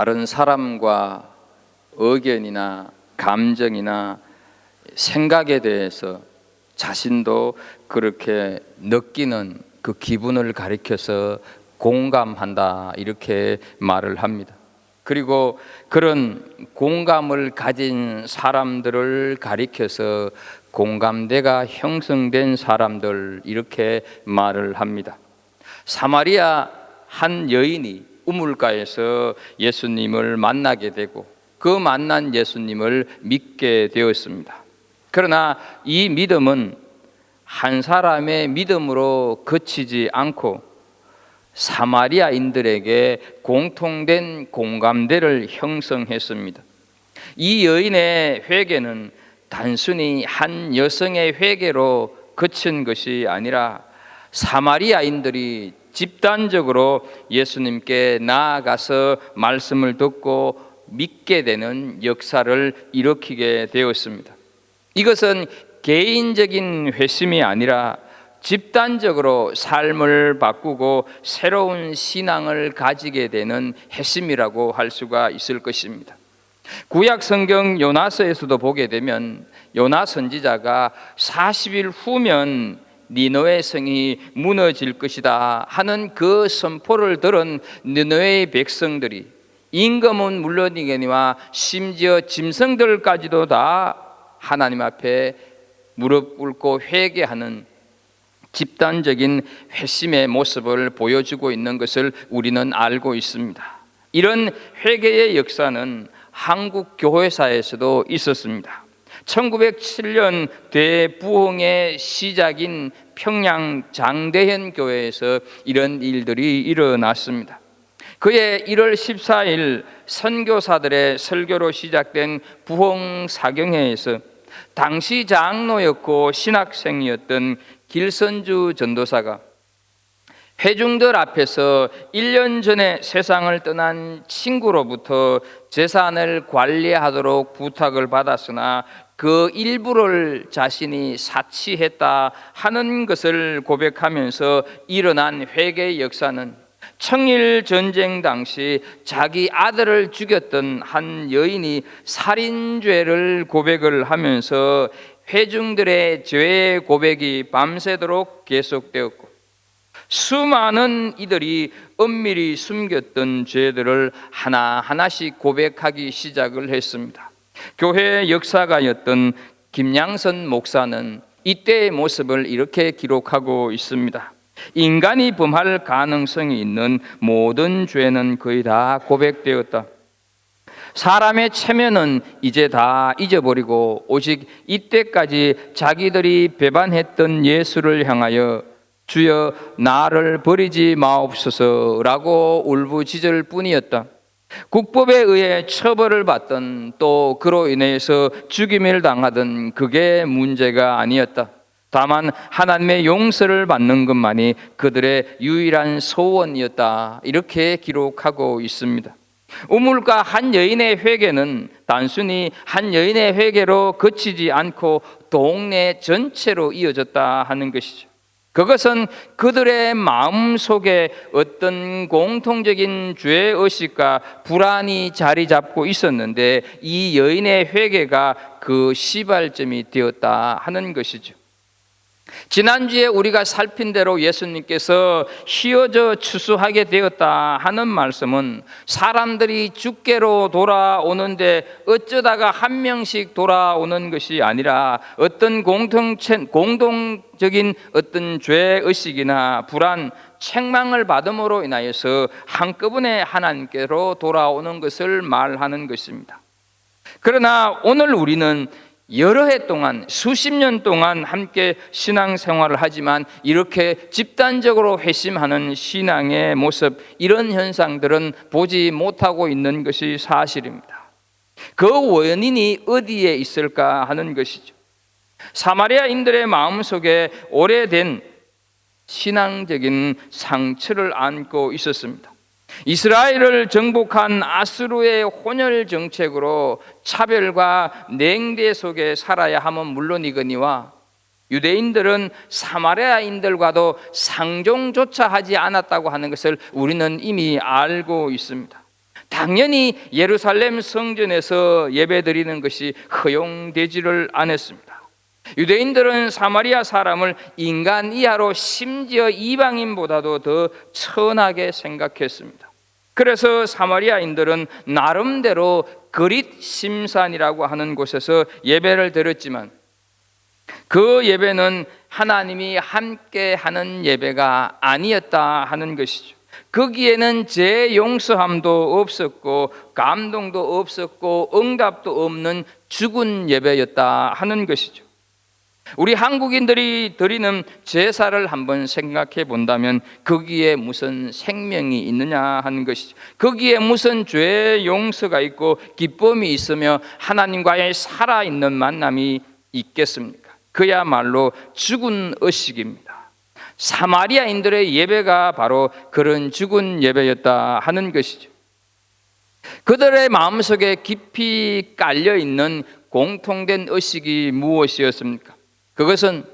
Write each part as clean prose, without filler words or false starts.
다른 사람과 의견이나 감정이나 생각에 대해서 자신도 그렇게 느끼는 그 기분을 가리켜서 공감한다, 이렇게 말을 합니다. 그리고 그런 공감을 가진 사람들을 가리켜서 공감대가 형성된 사람들, 이렇게 말을 합니다. 사마리아 한 여인이 우물가에서 예수님을 만나게 되고 그 만난 예수님을 믿게 되었습니다. 그러나 이 믿음은 한 사람의 믿음으로 그치지 않고 사마리아인들에게 공통된 공감대를 형성했습니다. 이 여인의 회개는 단순히 한 여성의 회개로 그친 것이 아니라 사마리아인들이 집단적으로 예수님께 나아가서 말씀을 듣고 믿게 되는 역사를 일으키게 되었습니다. 이것은 개인적인 회심이 아니라 집단적으로 삶을 바꾸고 새로운 신앙을 가지게 되는 회심이라고 할 수가 있을 것입니다. 구약 성경 요나서에서도 보게 되면 요나 선지자가 40일 후면 니느웨 성이 무너질 것이다 하는 그 선포를 들은 니느웨의 백성들이 임금은 물론이거니와 심지어 짐승들까지도 다 하나님 앞에 무릎 꿇고 회개하는 집단적인 회심의 모습을 보여주고 있는 것을 우리는 알고 있습니다. 이런 회개의 역사는 한국 교회사에서도 있었습니다. 1907년 대부흥의 시작인 평양 장대현 교회에서 이런 일들이 일어났습니다. 그해 1월 14일 선교사들의 설교로 시작된 부흥 사경회에서 당시 장로였고 신학생이었던 길선주 전도사가 회중들 앞에서 1년 전에 세상을 떠난 친구로부터 재산을 관리하도록 부탁을 받았으나 그 일부를 자신이 사치했다 하는 것을 고백하면서 일어난 회개의 역사는 청일전쟁 당시 자기 아들을 죽였던 한 여인이 살인죄를 고백을 하면서 회중들의 죄의 고백이 밤새도록 계속되었고 수많은 이들이 엄밀히 숨겼던 죄들을 하나하나씩 고백하기 시작을 했습니다. 교회 역사가였던 김양선 목사는 이때의 모습을 이렇게 기록하고 있습니다. 인간이 범할 가능성이 있는 모든 죄는 거의 다 고백되었다. 사람의 체면은 이제 다 잊어버리고 오직 이때까지 자기들이 배반했던 예수를 향하여 주여 나를 버리지 마옵소서라고 울부짖을 뿐이었다. 국법에 의해 처벌을 받던 또 그로 인해서 죽임을 당하던 그게 문제가 아니었다. 다만 하나님의 용서를 받는 것만이 그들의 유일한 소원이었다. 이렇게 기록하고 있습니다. 우물가 한 여인의 회개는 단순히 한 여인의 회개로 그치지 않고 동네 전체로 이어졌다 하는 것이죠. 그것은 그들의 마음속에 어떤 공통적인 죄의식과 불안이 자리 잡고 있었는데 이 여인의 회개가 그 시발점이 되었다 하는 것이죠. 지난주에 우리가 살핀 대로 예수님께서 휘어져 추수하게 되었다 하는 말씀은 사람들이 주께로 돌아오는데 어쩌다가 한 명씩 돌아오는 것이 아니라 어떤 공동적인 어떤 죄의식이나 불안, 책망을 받음으로 인하여서 한꺼번에 하나님께로 돌아오는 것을 말하는 것입니다. 그러나 오늘 우리는 여러 해 동안 수십 년 동안 함께 신앙생활을 하지만 이렇게 집단적으로 회심하는 신앙의 모습, 이런 현상들은 보지 못하고 있는 것이 사실입니다. 그 원인이 어디에 있을까 하는 것이죠. 사마리아인들의 마음속에 오래된 신앙적인 상처를 안고 있었습니다. 이스라엘을 정복한 아수르의 혼혈 정책으로 차별과 냉대 속에 살아야 함은 물론이거니와 유대인들은 사마리아인들과도 상종조차 하지 않았다고 하는 것을 우리는 이미 알고 있습니다. 당연히 예루살렘 성전에서 예배드리는 것이 허용되지를 않았습니다. 유대인들은 사마리아 사람을 인간 이하로 심지어 이방인보다도 더 천하게 생각했습니다. 그래서 사마리아인들은 나름대로 그릿 심산이라고 하는 곳에서 예배를 드렸지만 그 예배는 하나님이 함께 하는 예배가 아니었다 하는 것이죠. 거기에는 제 용서함도 없었고 감동도 없었고 응답도 없는 죽은 예배였다 하는 것이죠. 우리 한국인들이 드리는 제사를 한번 생각해 본다면 거기에 무슨 생명이 있느냐 하는 것이죠. 거기에 무슨 죄 용서가 있고 기쁨이 있으며 하나님과의 살아있는 만남이 있겠습니까? 그야말로 죽은 의식입니다. 사마리아인들의 예배가 바로 그런 죽은 예배였다 하는 것이죠. 그들의 마음속에 깊이 깔려있는 공통된 의식이 무엇이었습니까? 그것은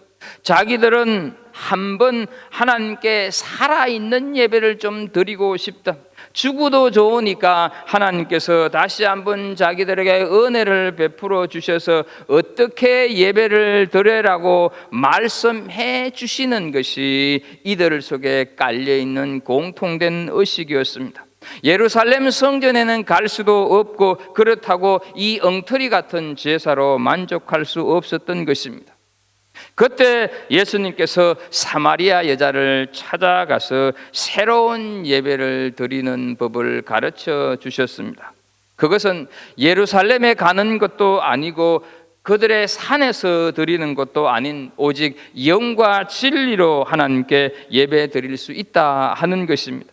자기들은 한번 하나님께 살아있는 예배를 좀 드리고 싶다. 죽어도 좋으니까 하나님께서 다시 한번 자기들에게 은혜를 베풀어 주셔서 어떻게 예배를 드리라고 말씀해 주시는 것이 이들 속에 깔려있는 공통된 의식이었습니다. 예루살렘 성전에는 갈 수도 없고 그렇다고 이 엉터리 같은 제사로 만족할 수 없었던 것입니다. 그때 예수님께서 사마리아 여자를 찾아가서 새로운 예배를 드리는 법을 가르쳐 주셨습니다. 그것은 예루살렘에 가는 것도 아니고 그들의 산에서 드리는 것도 아닌 오직 영과 진리로 하나님께 예배 드릴 수 있다 하는 것입니다.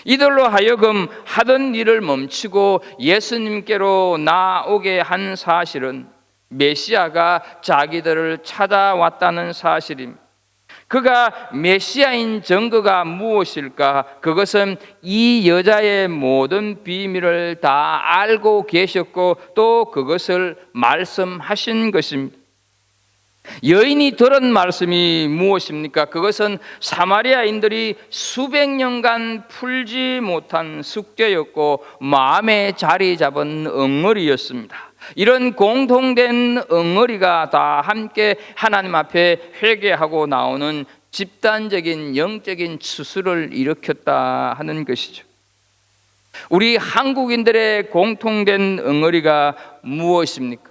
이들로 하여금 하던 일을 멈추고 예수님께로 나오게 한 사실은 메시아가 자기들을 찾아왔다는 사실입니다. 그가 메시아인 증거가 무엇일까? 그것은 이 여자의 모든 비밀을 다 알고 계셨고 또 그것을 말씀하신 것입니다. 여인이 들은 말씀이 무엇입니까? 그것은 사마리아인들이 수백 년간 풀지 못한 숙제였고 마음에 자리 잡은 엉어리였습니다. 이런 공통된 엉어리가 다 함께 하나님 앞에 회개하고 나오는 집단적인 영적인 추수를 일으켰다 하는 것이죠. 우리 한국인들의 공통된 엉어리가 무엇입니까?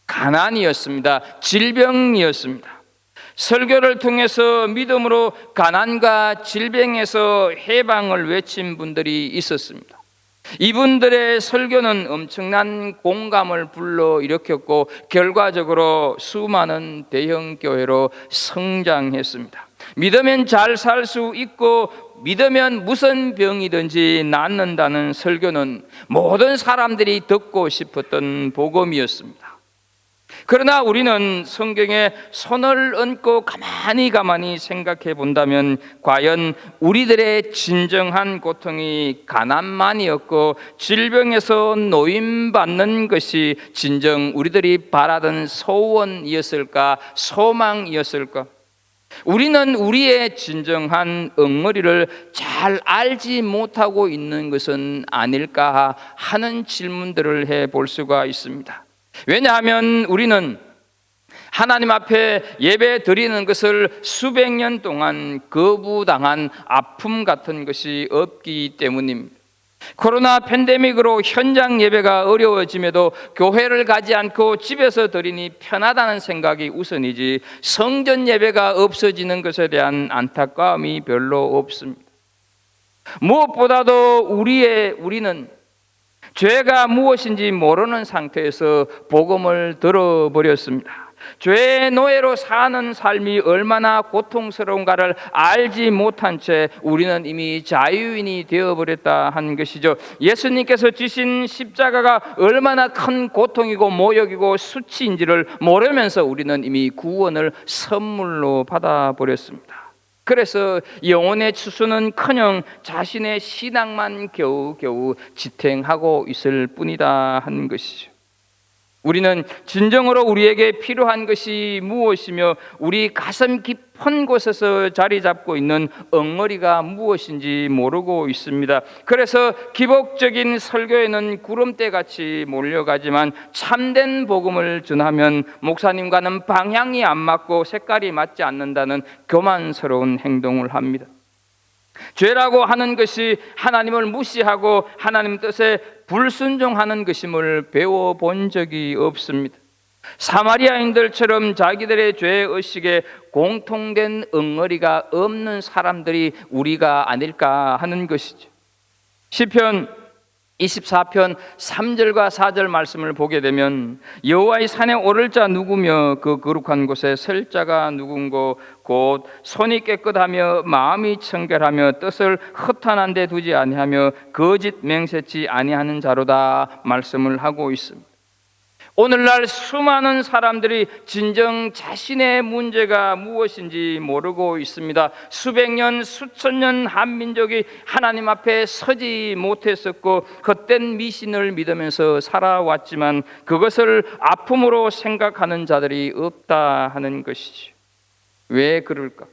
가난이었습니다. 질병이었습니다. 설교를 통해서 믿음으로 가난과 질병에서 해방을 외친 분들이 있었습니다. 이분들의 설교는 엄청난 공감을 불러일으켰고 결과적으로 수많은 대형 교회로 성장했습니다. 믿으면 잘 살 수 있고 믿으면 무슨 병이든지 낫는다는 설교는 모든 사람들이 듣고 싶었던 복음이었습니다. 그러나 우리는 성경에 손을 얹고 가만히 생각해 본다면 과연 우리들의 진정한 고통이 가난만이었고 질병에서 노임받는 것이 진정 우리들이 바라던 소원이었을까, 소망이었을까? 우리는 우리의 진정한 엉머리를 잘 알지 못하고 있는 것은 아닐까 하는 질문들을 해볼 수가 있습니다. 왜냐하면 우리는 하나님 앞에 예배 드리는 것을 수백 년 동안 거부당한 아픔 같은 것이 없기 때문입니다. 코로나 팬데믹으로 현장 예배가 어려워짐에도 교회를 가지 않고 집에서 드리니 편하다는 생각이 우선이지 성전 예배가 없어지는 것에 대한 안타까움이 별로 없습니다. 무엇보다도 우리는 죄가 무엇인지 모르는 상태에서 복음을 들어버렸습니다. 죄의 노예로 사는 삶이 얼마나 고통스러운가를 알지 못한 채 우리는 이미 자유인이 되어버렸다 하는 것이죠. 예수님께서 지신 십자가가 얼마나 큰 고통이고 모욕이고 수치인지를 모르면서 우리는 이미 구원을 선물로 받아버렸습니다. 그래서 영혼의 추수는커녕 자신의 신앙만 겨우겨우 지탱하고 있을 뿐이다 하는 것이죠. 우리는 진정으로 우리에게 필요한 것이 무엇이며 우리 가슴 깊은 곳에서 자리 잡고 있는 엉머리가 무엇인지 모르고 있습니다. 그래서 기복적인 설교에는 구름대같이 몰려가지만 참된 복음을 전하면 목사님과는 방향이 안 맞고 색깔이 맞지 않는다는 교만스러운 행동을 합니다. 죄라고 하는 것이 하나님을 무시하고 하나님 뜻에 불순종하는 것임을 배워본 적이 없습니다. 사마리아인들처럼 자기들의 죄의식에 공통된 엉머리가 없는 사람들이 우리가 아닐까 하는 것이죠. 시편 24편 3절과 4절 말씀을 보게 되면 여호와의 산에 오를 자 누구며 그 거룩한 곳에 설 자가 누군고 곧 손이 깨끗하며 마음이 청결하며 뜻을 허탄한 데 두지 아니하며 거짓 맹세치 아니하는 자로다 말씀을 하고 있습니다. 오늘날 수많은 사람들이 진정 자신의 문제가 무엇인지 모르고 있습니다. 수백 년, 수천 년 한민족이 하나님 앞에 서지 못했었고 헛된 미신을 믿으면서 살아왔지만 그것을 아픔으로 생각하는 자들이 없다 하는 것이죠. 왜 그럴까?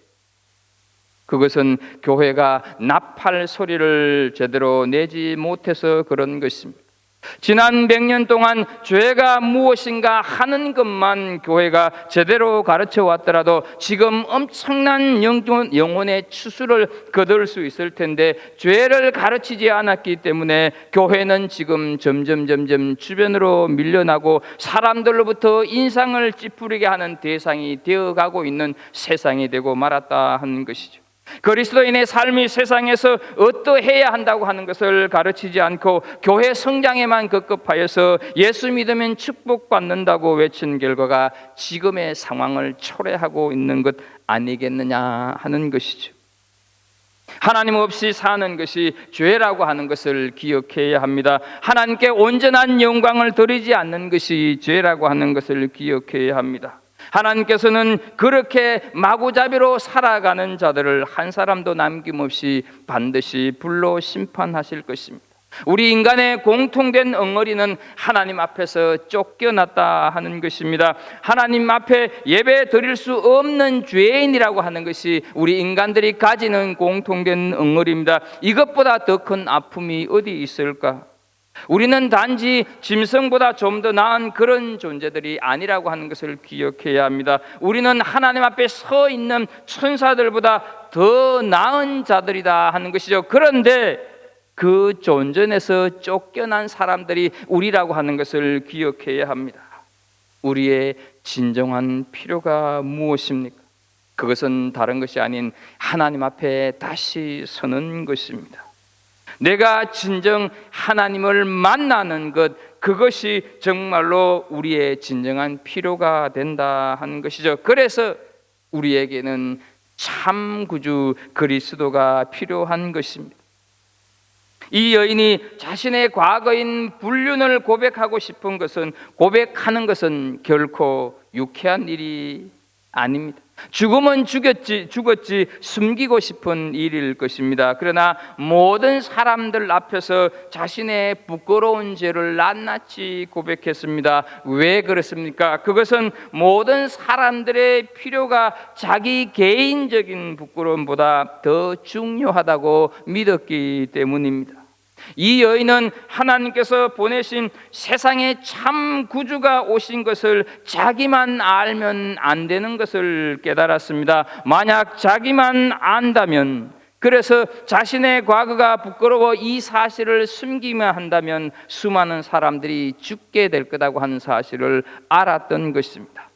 그것은 교회가 나팔 소리를 제대로 내지 못해서 그런 것입니다. 지난 100년 동안 죄가 무엇인가 하는 것만 교회가 제대로 가르쳐 왔더라도 지금 엄청난 영혼의 추수를 거둘 수 있을 텐데 죄를 가르치지 않았기 때문에 교회는 지금 점점 주변으로 밀려나고 사람들로부터 인상을 찌푸리게 하는 대상이 되어가고 있는 세상이 되고 말았다 하는 것이죠. 그리스도인의 삶이 세상에서 어떠해야 한다고 하는 것을 가르치지 않고 교회 성장에만 급급하여서 예수 믿으면 축복받는다고 외친 결과가 지금의 상황을 초래하고 있는 것 아니겠느냐 하는 것이죠. 하나님 없이 사는 것이 죄라고 하는 것을 기억해야 합니다. 하나님께 온전한 영광을 드리지 않는 것이 죄라고 하는 것을 기억해야 합니다. 하나님께서는 그렇게 마구잡이로 살아가는 자들을 한 사람도 남김없이 반드시 불로 심판하실 것입니다. 우리 인간의 공통된 엉머리는 하나님 앞에서 쫓겨났다 하는 것입니다. 하나님 앞에 예배 드릴 수 없는 죄인이라고 하는 것이 우리 인간들이 가지는 공통된 엉머리입니다. 이것보다 더 큰 아픔이 어디 있을까? 우리는 단지 짐승보다 좀 더 나은 그런 존재들이 아니라고 하는 것을 기억해야 합니다. 우리는 하나님 앞에 서 있는 천사들보다 더 나은 자들이다 하는 것이죠. 그런데 그 존전에서 쫓겨난 사람들이 우리라고 하는 것을 기억해야 합니다. 우리의 진정한 필요가 무엇입니까? 그것은 다른 것이 아닌 하나님 앞에 다시 서는 것입니다. 내가 진정 하나님을 만나는 것, 그것이 정말로 우리의 진정한 필요가 된다 하는 것이죠. 그래서 우리에게는 참 구주 그리스도가 필요한 것입니다. 이 여인이 자신의 과거인 불륜을 고백하고 싶은 것은, 고백하는 것은 결코 유쾌한 일이 아닙니다. 죽으면 죽었지 숨기고 싶은 일일 것입니다. 그러나 모든 사람들 앞에서 자신의 부끄러운 죄를 낱낱이 고백했습니다. 왜 그렇습니까? 그것은 모든 사람들의 필요가 자기 개인적인 부끄러움보다 더 중요하다고 믿었기 때문입니다. 이 여인은 하나님께서 보내신 세상의 참 구주가 오신 것을 자기만 알면 안 되는 것을 깨달았습니다. 만약 자기만 안다면, 그래서 자신의 과거가 부끄러워 이 사실을 숨기면 한다면 수많은 사람들이 죽게 될 거라고 하는 사실을 알았던 것입니다.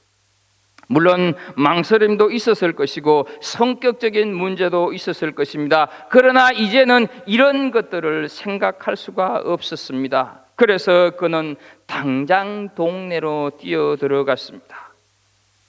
물론 망설임도 있었을 것이고 성격적인 문제도 있었을 것입니다. 그러나 이제는 이런 것들을 생각할 수가 없었습니다. 그래서 그는 당장 동네로 뛰어들어갔습니다.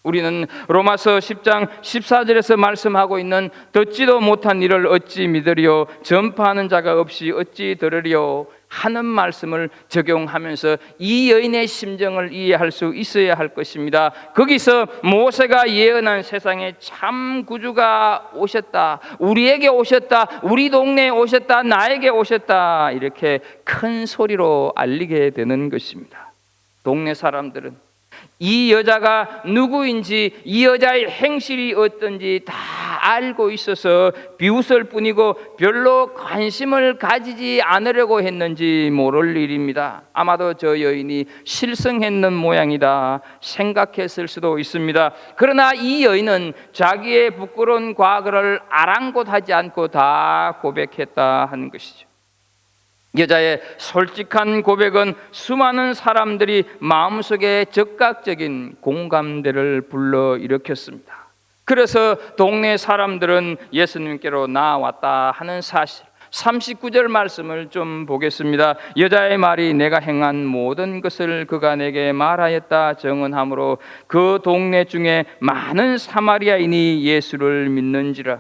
우리는 로마서 10장 14절에서 말씀하고 있는 듣지도 못한 일을 어찌 믿으리요, 전파하는 자가 없이 어찌 들으리요 하는 말씀을 적용하면서 이 여인의 심정을 이해할 수 있어야 할 것입니다. 거기서 모세가 예언한 세상에 참 구주가 오셨다, 우리에게 오셨다, 우리 동네에 오셨다, 나에게 오셨다, 이렇게 큰 소리로 알리게 되는 것입니다. 동네 사람들은 이 여자가 누구인지, 이 여자의 행실이 어떤지 다 알고 있어서 비웃을 뿐이고 별로 관심을 가지지 않으려고 했는지 모를 일입니다. 아마도 저 여인이 실성했는 모양이다 생각했을 수도 있습니다. 그러나 이 여인은 자기의 부끄러운 과거를 아랑곳하지 않고 다 고백했다 하는 것이죠. 여자의 솔직한 고백은 수많은 사람들이 마음속에 즉각적인 공감대를 불러일으켰습니다. 그래서 동네 사람들은 예수님께로 나왔다 하는 사실, 39절 말씀을 좀 보겠습니다. 여자의 말이 내가 행한 모든 것을 그가 내게 말하였다 정언하므로 그 동네 중에 많은 사마리아인이 예수를 믿는지라.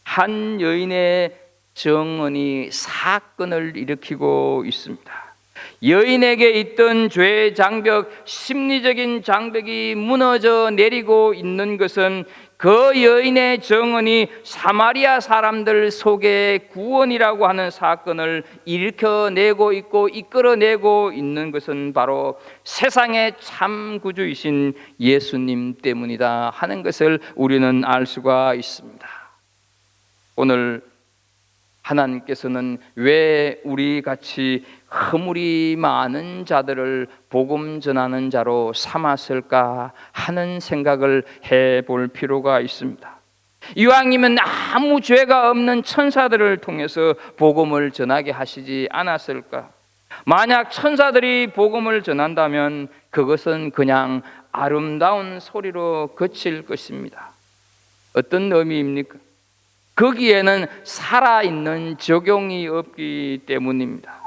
한 여인의 정언이 사건을 일으키고 있습니다. 여인에게 있던 죄의 장벽, 심리적인 장벽이 무너져 내리고 있는 것은 그 여인의 정언이 사마리아 사람들 속에 구원이라고 하는 사건을 일으켜내고 있고 이끌어내고 있는 것은 바로 세상의 참 구주이신 예수님 때문이다 하는 것을 우리는 알 수가 있습니다. 오늘 하나님께서는 왜 우리 같이 허물이 많은 자들을 복음 전하는 자로 삼았을까 하는 생각을 해볼 필요가 있습니다. 이왕이면 아무 죄가 없는 천사들을 통해서 복음을 전하게 하시지 않았을까? 만약 천사들이 복음을 전한다면 그것은 그냥 아름다운 소리로 그칠 것입니다. 어떤 의미입니까? 거기에는 살아있는 적용이 없기 때문입니다.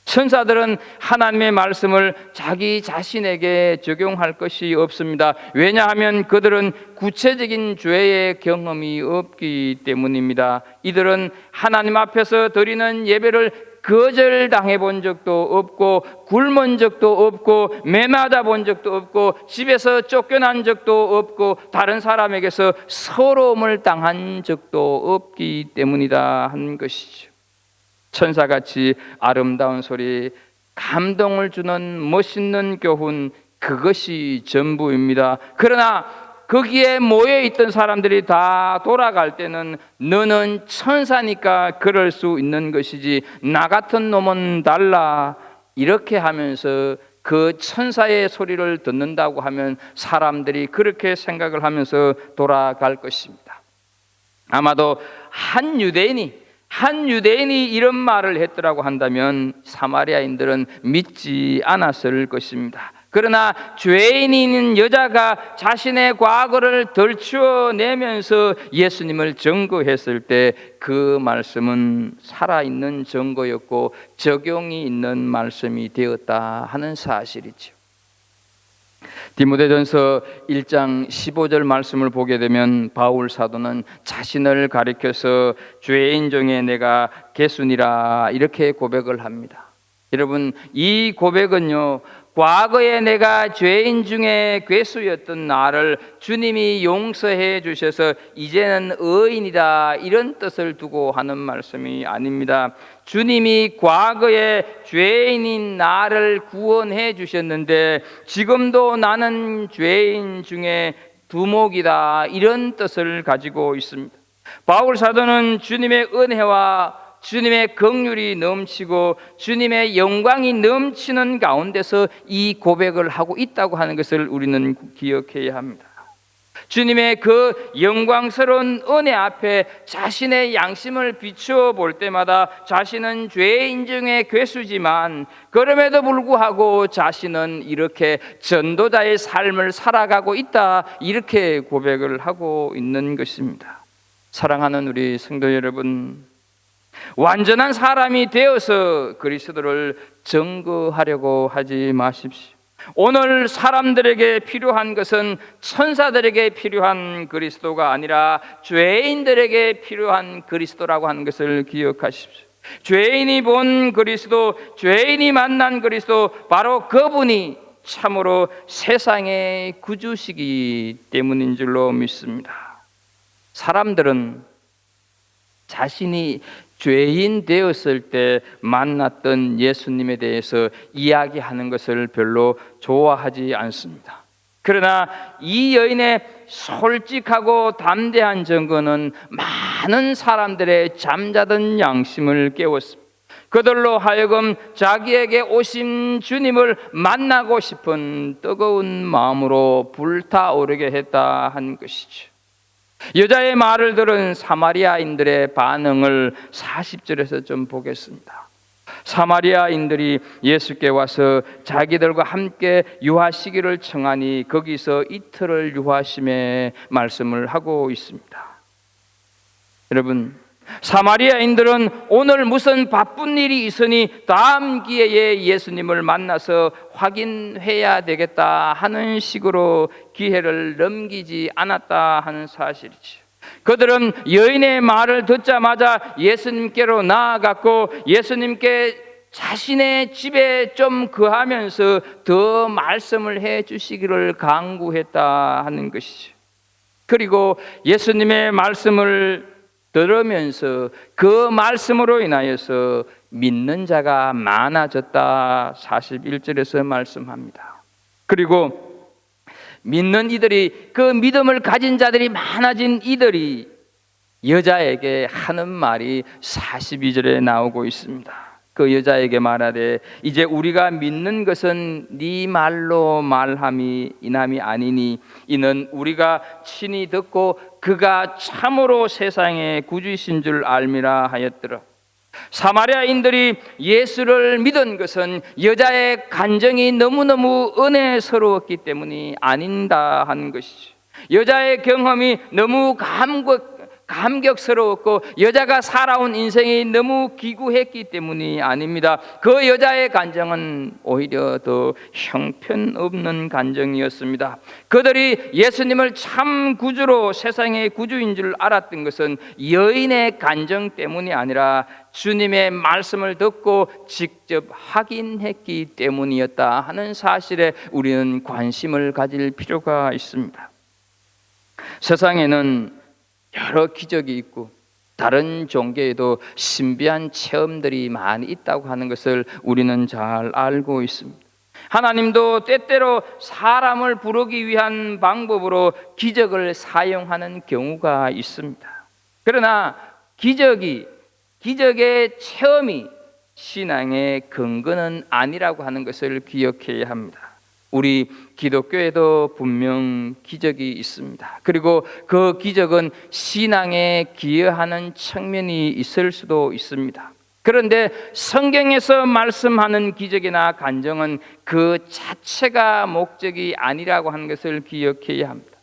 천사들은 하나님의 말씀을 자기 자신에게 적용할 것이 없습니다. 왜냐하면 그들은 구체적인 죄의 경험이 없기 때문입니다. 이들은 하나님 앞에서 드리는 예배를 거절당해 본 적도 없고, 굶은 적도 없고, 매맞아 본 적도 없고, 집에서 쫓겨난 적도 없고, 다른 사람에게서 서러움을 당한 적도 없기 때문이다 하는 것이죠. 천사같이 아름다운 소리, 감동을 주는 멋있는 교훈, 그것이 전부입니다. 그러나 거기에 모여있던 사람들이 다 돌아갈 때는 너는 천사니까 그럴 수 있는 것이지 나 같은 놈은 달라, 이렇게 하면서 그 천사의 소리를 듣는다고 하면 사람들이 그렇게 생각을 하면서 돌아갈 것입니다. 아마도 한 유대인이 이런 말을 했더라고 한다면 사마리아인들은 믿지 않았을 것입니다. 그러나 죄인인 여자가 자신의 과거를 덜추어내면서 예수님을 증거했을 때 그 말씀은 살아있는 증거였고 적용이 있는 말씀이 되었다 하는 사실이죠. 디모데전서 1장 15절 말씀을 보게 되면 바울 사도는 자신을 가리켜서 죄인 중에 내가 괴순이라 이렇게 고백을 합니다. 여러분, 이 고백은요, 과거에 내가 죄인 중에 괴수였던 나를 주님이 용서해 주셔서 이제는 의인이다, 이런 뜻을 두고 하는 말씀이 아닙니다. 주님이 과거에 죄인인 나를 구원해 주셨는데 지금도 나는 죄인 중에 두목이다, 이런 뜻을 가지고 있습니다. 바울 사도는 주님의 은혜와 주님의 긍휼이 넘치고 주님의 영광이 넘치는 가운데서 이 고백을 하고 있다고 하는 것을 우리는 기억해야 합니다. 주님의 그 영광스러운 은혜 앞에 자신의 양심을 비추어 볼 때마다 자신은 죄인 중에 괴수지만 그럼에도 불구하고 자신은 이렇게 전도자의 삶을 살아가고 있다, 이렇게 고백을 하고 있는 것입니다. 사랑하는 우리 성도 여러분, 완전한 사람이 되어서 그리스도를 증거하려고 하지 마십시오. 오늘 사람들에게 필요한 것은 천사들에게 필요한 그리스도가 아니라 죄인들에게 필요한 그리스도라고 하는 것을 기억하십시오. 죄인이 본 그리스도, 죄인이 만난 그리스도, 바로 그분이 참으로 세상의 구주시기 때문인 줄로 믿습니다. 사람들은 자신이 죄인 되었을 때 만났던 예수님에 대해서 이야기하는 것을 별로 좋아하지 않습니다. 그러나 이 여인의 솔직하고 담대한 증거는 많은 사람들의 잠자던 양심을 깨웠습니다. 그들로 하여금 자기에게 오신 주님을 만나고 싶은 뜨거운 마음으로 불타오르게 했다 한 것이죠. 여자의 말을 들은 사마리아인들의 반응을 40절에서 좀 보겠습니다. 사마리아인들이 예수께 와서 자기들과 함께 유하시기를 청하니 거기서 이틀을 유하심에 말씀을 하고 있습니다. 여러분, 사마리아인들은 오늘 무슨 바쁜 일이 있으니 다음 기회에 예수님을 만나서 확인해야 되겠다 하는 식으로 기회를 넘기지 않았다 하는 사실이죠. 그들은 여인의 말을 듣자마자 예수님께로 나아갔고 예수님께 자신의 집에 좀 거하면서 더 말씀을 해 주시기를 간구했다 하는 것이죠. 그리고 예수님의 말씀을 들으면서 그 말씀으로 인하여서 믿는 자가 많아졌다 41절에서 말씀합니다. 그리고 믿는 이들이, 그 믿음을 가진 자들이 많아진 이들이 여자에게 하는 말이 42절에 나오고 있습니다. 그 여자에게 말하되 이제 우리가 믿는 것은 네 말로 말함이 이남이 아니니 이는 우리가 친히 듣고 그가 참으로 세상의 구주이신 줄 알미라 하였더라. 사마리아인들이 예수를 믿은 것은 여자의 간정이 너무너무 은혜스러웠기 때문이 아닌다 하는 것이죠. 여자의 경험이 너무 감격스러웠고 여자가 살아온 인생이 너무 기구했기 때문이 아닙니다. 그 여자의 간정은 오히려 더 형편없는 간정이었습니다. 그들이 예수님을 참 구주로, 세상의 구주인 줄 알았던 것은 여인의 간정 때문이 아니라 주님의 말씀을 듣고 직접 확인했기 때문이었다 하는 사실에 우리는 관심을 가질 필요가 있습니다. 세상에는 여러 기적이 있고 다른 종교에도 신비한 체험들이 많이 있다고 하는 것을 우리는 잘 알고 있습니다. 하나님도 때때로 사람을 부르기 위한 방법으로 기적을 사용하는 경우가 있습니다. 그러나 기적의 체험이 신앙의 근거는 아니라고 하는 것을 기억해야 합니다. 우리 기독교에도 분명 기적이 있습니다. 그리고 그 기적은 신앙에 기여하는 측면이 있을 수도 있습니다. 그런데 성경에서 말씀하는 기적이나 간정은 그 자체가 목적이 아니라고 하는 것을 기억해야 합니다.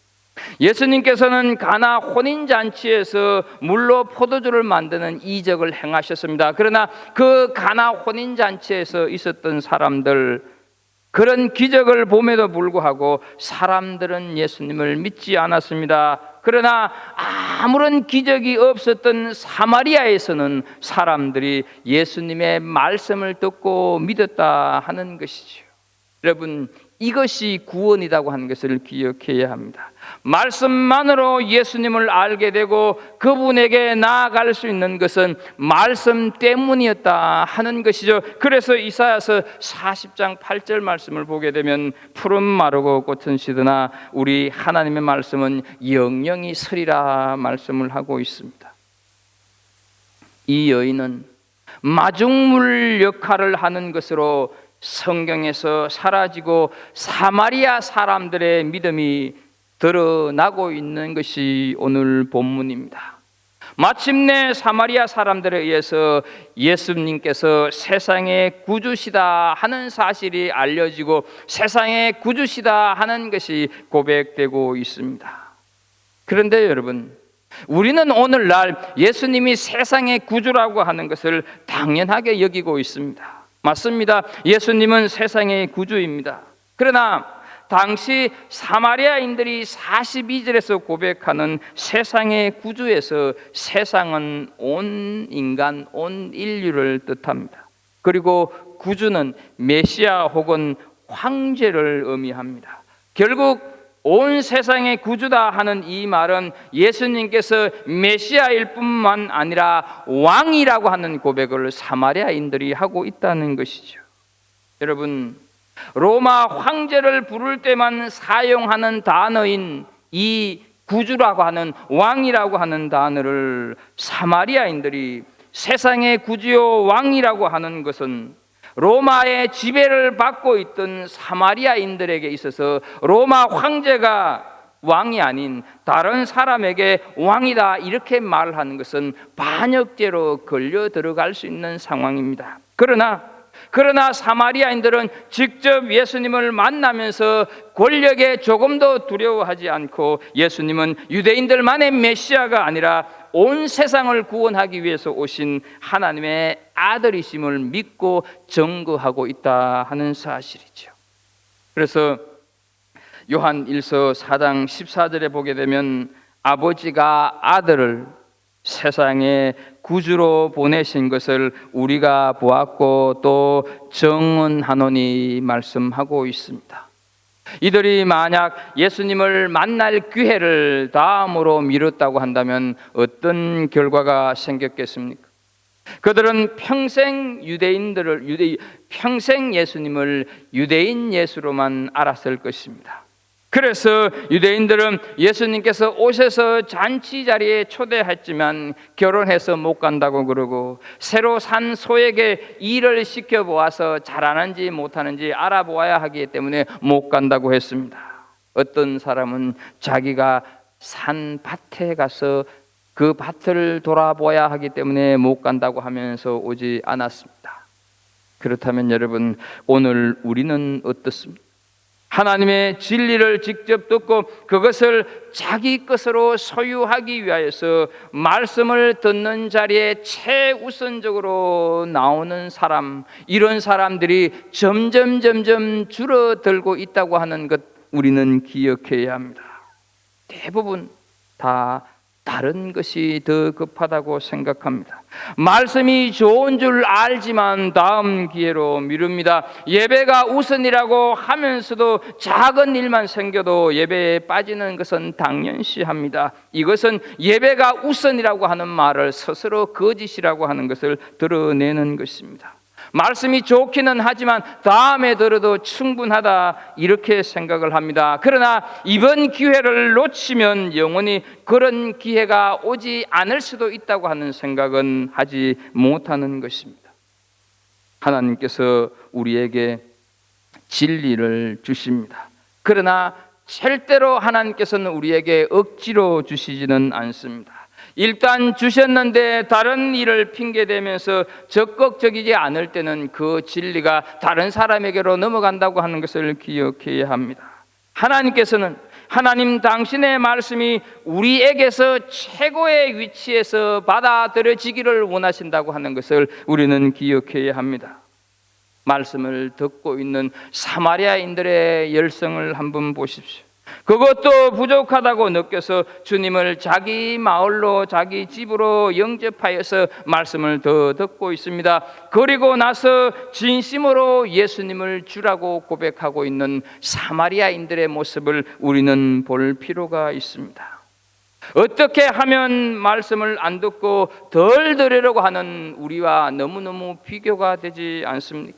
예수님께서는 가나 혼인잔치에서 물로 포도주를 만드는 이적을 행하셨습니다. 그러나 그 가나 혼인잔치에서 있었던 사람들, 그런 기적을 봄에도 불구하고 사람들은 예수님을 믿지 않았습니다. 그러나 아무런 기적이 없었던 사마리아에서는 사람들이 예수님의 말씀을 듣고 믿었다 하는 것이죠. 여러분, 이것이 구원이라고 하는 것을 기억해야 합니다. 말씀만으로 예수님을 알게 되고 그분에게 나아갈 수 있는 것은 말씀 때문이었다 하는 것이죠. 그래서 이사야서 40장 8절 말씀을 보게 되면 푸른 마르고 꽃은 시드나 우리 하나님의 말씀은 영영이 서리라 말씀을 하고 있습니다. 이 여인은 마중물 역할을 하는 것으로 성경에서 사라지고 사마리아 사람들의 믿음이 드러나고 있는 것이 오늘 본문입니다. 마침내 사마리아 사람들에 의해서 예수님께서 세상의 구주시다 하는 사실이 알려지고 세상의 구주시다 하는 것이 고백되고 있습니다. 그런데 여러분, 우리는 오늘날 예수님이 세상의 구주라고 하는 것을 당연하게 여기고 있습니다. 맞습니다. 예수님은 세상의 구주입니다. 그러나 당시 사마리아인들이 42절에서 고백하는 세상의 구주에서 세상은 온 인간, 온 인류를 뜻합니다. 그리고 구주는 메시아 혹은 황제를 의미합니다. 결국 온 세상의 구주다 하는 이 말은 예수님께서 메시아일 뿐만 아니라 왕이라고 하는 고백을 사마리아인들이 하고 있다는 것이죠. 여러분, 로마 황제를 부를 때만 사용하는 단어인 이 구주라고 하는 왕이라고 하는 단어를 사마리아인들이 세상의 구주요 왕이라고 하는 것은 로마의 지배를 받고 있던 사마리아인들에게 있어서 로마 황제가 왕이 아닌 다른 사람에게 왕이다 이렇게 말하는 것은 반역죄로 걸려 들어갈 수 있는 상황입니다. 그러나 사마리아인들은 직접 예수님을 만나면서 권력에 조금도 두려워하지 않고 예수님은 유대인들만의 메시아가 아니라 온 세상을 구원하기 위해서 오신 하나님의 아들이심을 믿고 증거하고 있다 하는 사실이죠. 그래서 요한 1서 4장 14절에 보게 되면 아버지가 아들을 세상에 구주로 보내신 것을 우리가 보았고 또 증언하노니 말씀하고 있습니다. 이들이 만약 예수님을 만날 기회를 다음으로 미뤘다고 한다면 어떤 결과가 생겼겠습니까? 그들은 평생 평생 예수님을 유대인 예수로만 알았을 것입니다. 그래서 유대인들은 예수님께서 오셔서 잔치 자리에 초대했지만 결혼해서 못 간다고 그러고 새로 산 소에게 일을 시켜보아서 잘하는지 못하는지 알아보아야 하기 때문에 못 간다고 했습니다. 어떤 사람은 자기가 산 밭에 가서 그 밭을 돌아보아야 하기 때문에 못 간다고 하면서 오지 않았습니다. 그렇다면 여러분, 오늘 우리는 어떻습니까? 하나님의 진리를 직접 듣고 그것을 자기 것으로 소유하기 위하여서 말씀을 듣는 자리에 최우선적으로 나오는 사람, 이런 사람들이 점점 줄어들고 있다고 하는 것 우리는 기억해야 합니다. 대부분 다 다른 것이 더 급하다고 생각합니다. 말씀이 좋은 줄 알지만 다음 기회로 미룹니다. 예배가 우선이라고 하면서도 작은 일만 생겨도 예배에 빠지는 것은 당연시합니다. 이것은 예배가 우선이라고 하는 말을 스스로 거짓이라고 하는 것을 드러내는 것입니다. 말씀이 좋기는 하지만 다음에 들어도 충분하다 이렇게 생각을 합니다. 그러나 이번 기회를 놓치면 영원히 그런 기회가 오지 않을 수도 있다고 하는 생각은 하지 못하는 것입니다. 하나님께서 우리에게 진리를 주십니다. 그러나 절대로 하나님께서는 우리에게 억지로 주시지는 않습니다. 일단 주셨는데 다른 일을 핑계대면서 적극적이지 않을 때는 그 진리가 다른 사람에게로 넘어간다고 하는 것을 기억해야 합니다. 하나님께서는 하나님 당신의 말씀이 우리에게서 최고의 위치에서 받아들여지기를 원하신다고 하는 것을 우리는 기억해야 합니다. 말씀을 듣고 있는 사마리아인들의 열성을 한번 보십시오. 그것도 부족하다고 느껴서 주님을 자기 마을로, 자기 집으로 영접하여서 말씀을 더 듣고 있습니다. 그리고 나서 진심으로 예수님을 주라고 고백하고 있는 사마리아인들의 모습을 우리는 볼 필요가 있습니다. 어떻게 하면 말씀을 안 듣고 덜 들으려고 하는 우리와 너무너무 비교가 되지 않습니까?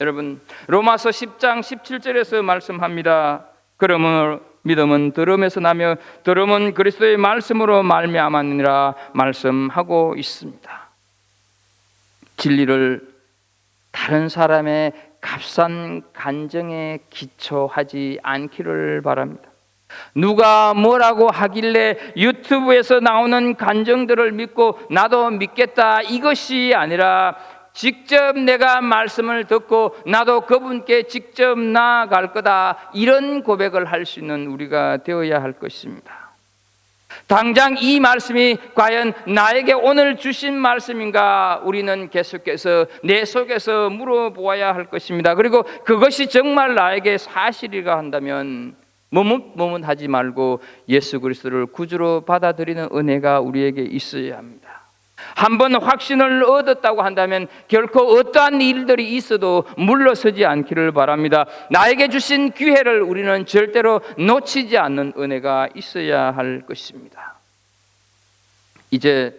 여러분, 로마서 10장 17절에서 말씀합니다. 그러므로 믿음은 들음에서 나며 들음은 그리스도의 말씀으로 말미암았느니라 말씀하고 있습니다. 진리를 다른 사람의 값싼 간정에 기초하지 않기를 바랍니다. 누가 뭐라고 하길래 유튜브에서 나오는 간정들을 믿고 나도 믿겠다, 이것이 아니라 직접 내가 말씀을 듣고 나도 그분께 직접 나아갈 거다, 이런 고백을 할 수 있는 우리가 되어야 할 것입니다. 당장 이 말씀이 과연 나에게 오늘 주신 말씀인가, 우리는 계속해서 내 속에서 물어보아야 할 것입니다. 그리고 그것이 정말 나에게 사실이라 한다면 머뭇머뭇하지 말고 예수 그리스도를 구주로 받아들이는 은혜가 우리에게 있어야 합니다. 한번 확신을 얻었다고 한다면 결코 어떠한 일들이 있어도 물러서지 않기를 바랍니다. 나에게 주신 기회를 우리는 절대로 놓치지 않는 은혜가 있어야 할 것입니다. 이제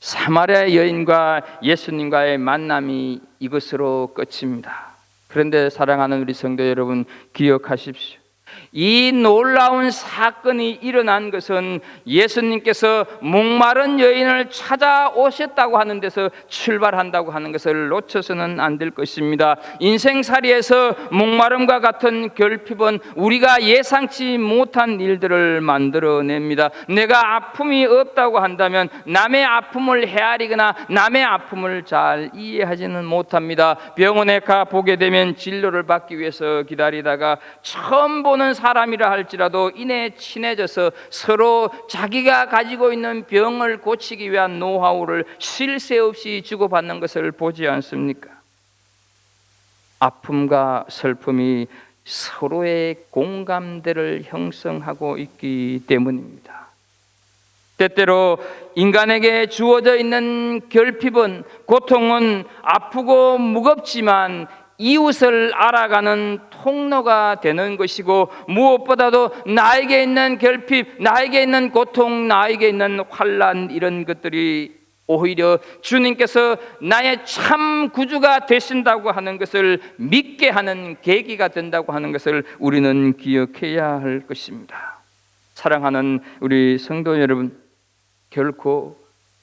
사마리아 여인과 예수님과의 만남이 이것으로 끝입니다. 그런데 사랑하는 우리 성도 여러분, 기억하십시오. 이 놀라운 사건이 일어난 것은 예수님께서 목마른 여인을 찾아오셨다고 하는 데서 출발한다고 하는 것을 놓쳐서는 안 될 것입니다. 인생살이에서 목마름과 같은 결핍은 우리가 예상치 못한 일들을 만들어냅니다. 내가 아픔이 없다고 한다면 남의 아픔을 헤아리거나 남의 아픔을 잘 이해하지는 못합니다. 병원에 가 보게 되면 진료를 받기 위해서 기다리다가 처음 보는 사람이라 할지라도 이내 친해져서 서로 자기가 가지고 있는 병을 고치기 위한 노하우를 쉴 새 없이 주고받는 것을 보지 않습니까? 아픔과 슬픔이 서로의 공감대를 형성하고 있기 때문입니다. 때때로 인간에게 주어져 있는 결핍은, 고통은 아프고 무겁지만 이웃을 알아가는 통로가 되는 것이고, 무엇보다도 나에게 있는 결핍, 나에게 있는 고통, 나에게 있는 환난, 이런 것들이 오히려 주님께서 나의 참 구주가 되신다고 하는 것을 믿게 하는 계기가 된다고 하는 것을 우리는 기억해야 할 것입니다. 사랑하는 우리 성도 여러분, 결코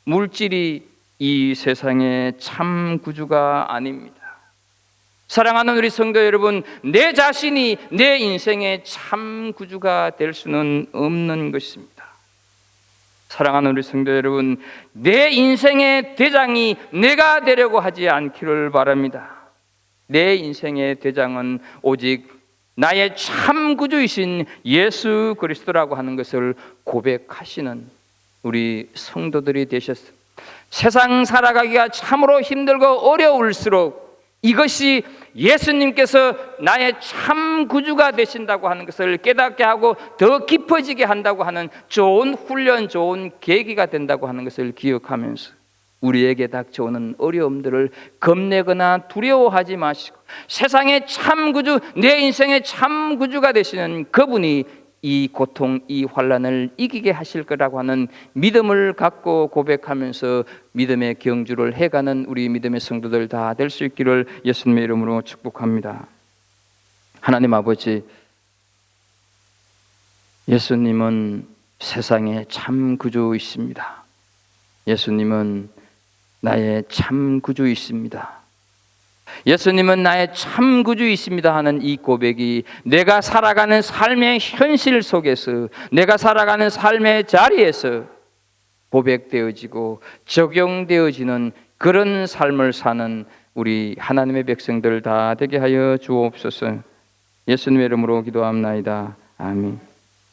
물질이 이 세상의 참 구주가 아닙니다. 사랑하는 우리 성도 여러분, 내 자신이 내 인생의 참 구주가 될 수는 없는 것입니다. 사랑하는 우리 성도 여러분, 내 인생의 대장이 내가 되려고 하지 않기를 바랍니다. 내 인생의 대장은 오직 나의 참 구주이신 예수 그리스도라고 하는 것을 고백하시는 우리 성도들이 되셨습니다. 세상 살아가기가 참으로 힘들고 어려울수록 이것이 예수님께서 나의 참 구주가 되신다고 하는 것을 깨닫게 하고 더 깊어지게 한다고 하는 좋은 훈련, 좋은 계기가 된다고 하는 것을 기억하면서 우리에게 닥쳐오는 어려움들을 겁내거나 두려워하지 마시고 세상의 참 구주, 내 인생의 참 구주가 되시는 그분이 이 고통, 이 환난을 이기게 하실 거라고 하는 믿음을 갖고 고백하면서 믿음의 경주를 해가는 우리 믿음의 성도들 다 될 수 있기를 예수님의 이름으로 축복합니다. 하나님 아버지, 예수님은 세상의 참 구주이십니다. 예수님은 나의 참 구주이십니다. 예수님은 나의 참 구주이십니다 하는 이 고백이 내가 살아가는 삶의 현실 속에서, 내가 살아가는 삶의 자리에서 고백되어지고 적용되어지는 그런 삶을 사는 우리 하나님의 백성들 다 되게 하여 주옵소서. 예수님의 이름으로 기도합나이다. 아멘.